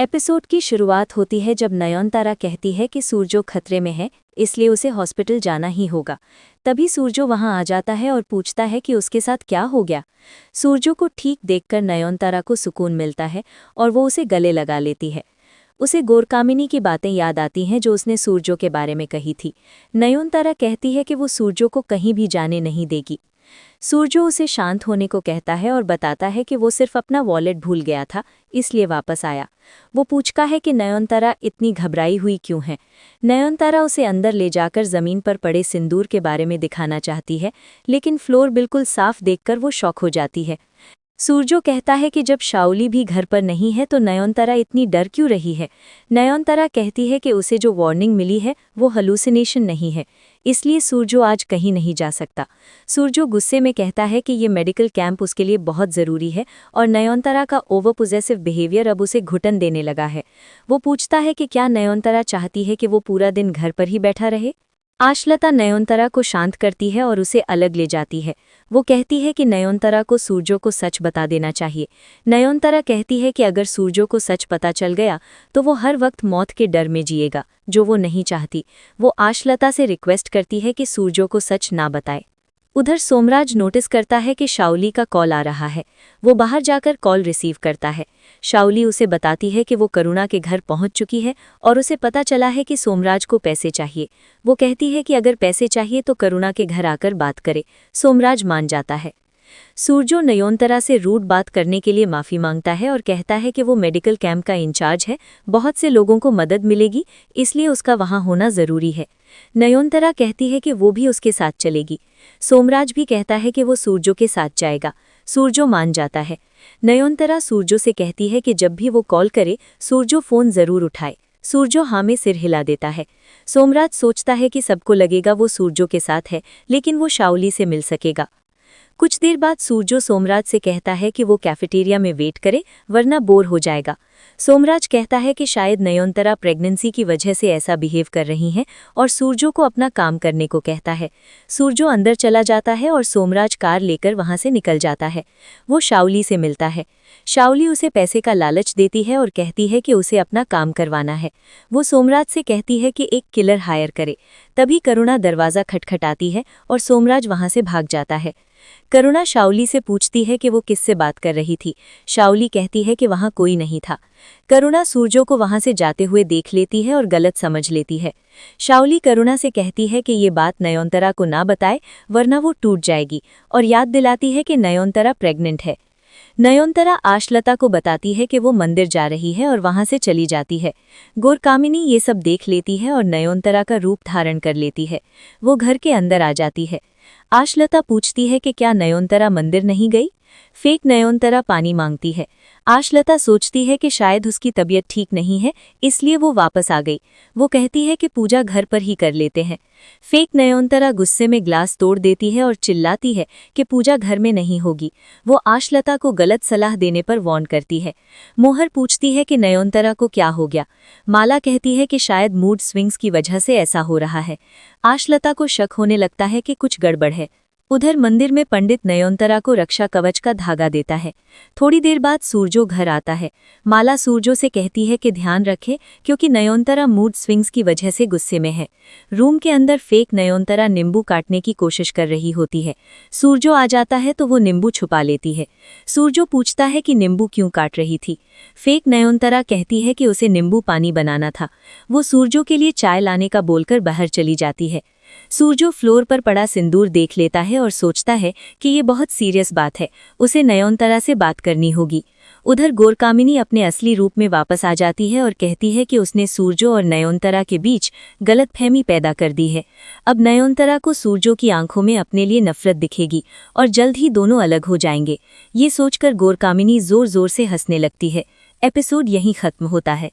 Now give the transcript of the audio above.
Episode की शुरुआत होती है जब नयनतारा कहती है कि सूरजो खतरे में है, इसलिए उसे हॉस्पिटल जाना ही होगा। तभी सूरजो वहां आ जाता है और पूछता है कि उसके साथ क्या हो गया। सूरजो को ठीक देखकर नयनतारा को सुकून मिलता है और वो उसे गले लगा लेती है। उसे गोरकामिनी की बातें याद आती हैं जो उसने सूरजो के बारे में कही थी। नयनतारा कहती है कि वो सूरजो को कहीं भी जाने नहीं देगी। सूरजो उसे शांत होने को कहता है और बताता है कि वो सिर्फ अपना वॉलेट भूल गया था, इसलिए वापस आया। वो पूछता है कि नयनतारा इतनी घबराई हुई क्यों है। नयनतारा उसे अंदर ले जाकर जमीन पर पड़े सिंदूर के बारे में दिखाना चाहती है, लेकिन फ्लोर बिल्कुल साफ देखकर वो शॉक हो जाती है। सूरजो कहता है कि जब शाओली भी घर पर नहीं है तो नयनतारा इतनी डर क्यों रही है। नयनतारा कहती है कि उसे जो वार्निंग मिली है वो हेलुसिनेशन नहीं है, इसलिए सूरजो आज कहीं नहीं जा सकता। सूरजो गुस्से में कहता है कि ये मेडिकल कैंप उसके लिए बहुत ज़रूरी है और नयनतारा का ओवर पोजेसिव बिहेवियर अब उसे घुटन देने लगा है। वो पूछता है कि क्या नयनतारा चाहती है कि वो पूरा दिन घर पर ही बैठा रहे। आशलता नयनतारा को शांत करती है और उसे अलग ले जाती है। वो कहती है कि नयनतारा को सूरजो को सच बता देना चाहिए। नयनतारा कहती है कि अगर सूरजो को सच पता चल गया तो वो हर वक्त मौत के डर में जिएगा, जो वो नहीं चाहती। वो आशलता से रिक्वेस्ट करती है कि सूरजो को सच ना बताए। उधर सोमराज नोटिस करता है कि शाओली का कॉल आ रहा है। वो बाहर जाकर कॉल रिसीव करता है। शाओली उसे बताती है कि वो करुणा के घर पहुंच चुकी है और उसे पता चला है कि सोमराज को पैसे चाहिए। वो कहती है कि अगर पैसे चाहिए तो करुणा के घर आकर बात करे। सोमराज मान जाता है। सूरजो नयनतारा से रूड बात करने के लिए माफ़ी मांगता है और कहता है कि वो मेडिकल कैंप का इंचार्ज है, बहुत से लोगों को मदद मिलेगी, इसलिए उसका वहां होना ज़रूरी है। नयनतारा कहती है कि वो भी उसके साथ चलेगी। सोमराज भी कहता है कि वो सूरजो के साथ जाएगा। सूरजो मान जाता है। नयनतारा सूरजो से कहती है कि जब भी वो कॉल करे सूरजो फ़ोन ज़रूर उठाए। सूरजो हाँ में सिर हिला देता है। सोमराज सोचता है कि सबको लगेगा वो सूरजो के साथ है, लेकिन वो शाओली से मिल सकेगा। कुछ देर बाद सूरजो सोमराज से कहता है कि वो कैफेटेरिया में वेट करे, वरना बोर हो जाएगा। सोमराज कहता है कि शायद नयनतारा प्रेगनेंसी की वजह से ऐसा बिहेव कर रही हैं और सूरजो को अपना काम करने को कहता है। सूरजो अंदर चला जाता है और सोमराज कार लेकर वहां से निकल जाता है। वो शाओली से मिलता है। शाओली उसे पैसे का लालच देती है और कहती है कि उसे अपना काम करवाना है। वो सोमराज से कहती है कि एक किलर हायर करे। तभी करुणा दरवाज़ा खटखटाती है और सोमराज वहां से भाग जाता है। करुणा शाओली से पूछती है कि वो किससे बात कर रही थी। शाओली कहती है कि वहां कोई नहीं था। करुणा सूरजो को वहां से जाते हुए देख लेती है और गलत समझ लेती है। शाओली करुणा से कहती है कि ये बात नयनतारा को ना बताए, वरना वो टूट जाएगी, और याद दिलाती है कि नयनतारा प्रेग्नेंट है। नयनतारा आशलता को बताती है कि वो मंदिर जा रही है और वहां से चली जाती है। गोरकामिनी ये सब देख लेती है और नयनतारा का रूप धारण कर लेती है। वो घर के अंदर आ जाती है। आशलता पूछती है कि क्या नयनतारा मंदिर नहीं गई। फेक नयनतारा पानी मांगती है। आशलता सोचती है कि शायद उसकी तबीयत ठीक नहीं है, इसलिए वो वापस आ गई। वो कहती है कि पूजा घर पर ही कर लेते हैं। फेक नयनतारा गुस्से में ग्लास तोड़ देती है और चिल्लाती है कि पूजा घर में नहीं होगी। वो आशलता को गलत सलाह देने पर वार्न करती है। मोहर पूछती है कि नयनतारा को क्या हो गया। माला कहती है कि शायद मूड स्विंग्स की वजह से ऐसा हो रहा है। आशलता को शक होने लगता है कि कुछ गड़बड़ है। उधर मंदिर में पंडित नयनतारा को रक्षा कवच का धागा देता है। थोड़ी देर बाद सूरजो घर आता है। माला सूरजो से कहती है कि ध्यान रखे, क्योंकि नयनतारा मूड स्विंग्स की वजह से गुस्से में है। रूम के अंदर फेक नयनतारा नींबू काटने की कोशिश कर रही होती है। सूरजो आ जाता है तो वो नींबू छुपा लेती है। सूरजो पूछता है कि नींबू क्यों काट रही थी। फेक नयनतारा कहती है कि उसे नींबू पानी बनाना था। वो सूरजो के लिए चाय लाने का बोलकर बाहर चली जाती है। सूरजो फ्लोर पर पड़ा सिंदूर देख लेता है और सोचता है कि ये बहुत सीरियस बात है, उसे नयनतारा से बात करनी होगी। उधर गोरकामिनी अपने असली रूप में वापस आ जाती है और कहती है कि उसने सूरजो और नयनतारा के बीच गलतफहमी पैदा कर दी है। अब नयनतारा को सूरजो की आंखों में अपने लिए नफरत दिखेगी और जल्द ही दोनों अलग हो जाएंगे। ये सोचकर गोरकामिनी जोर जोर से हंसने लगती है। एपिसोड यहीं खत्म होता है।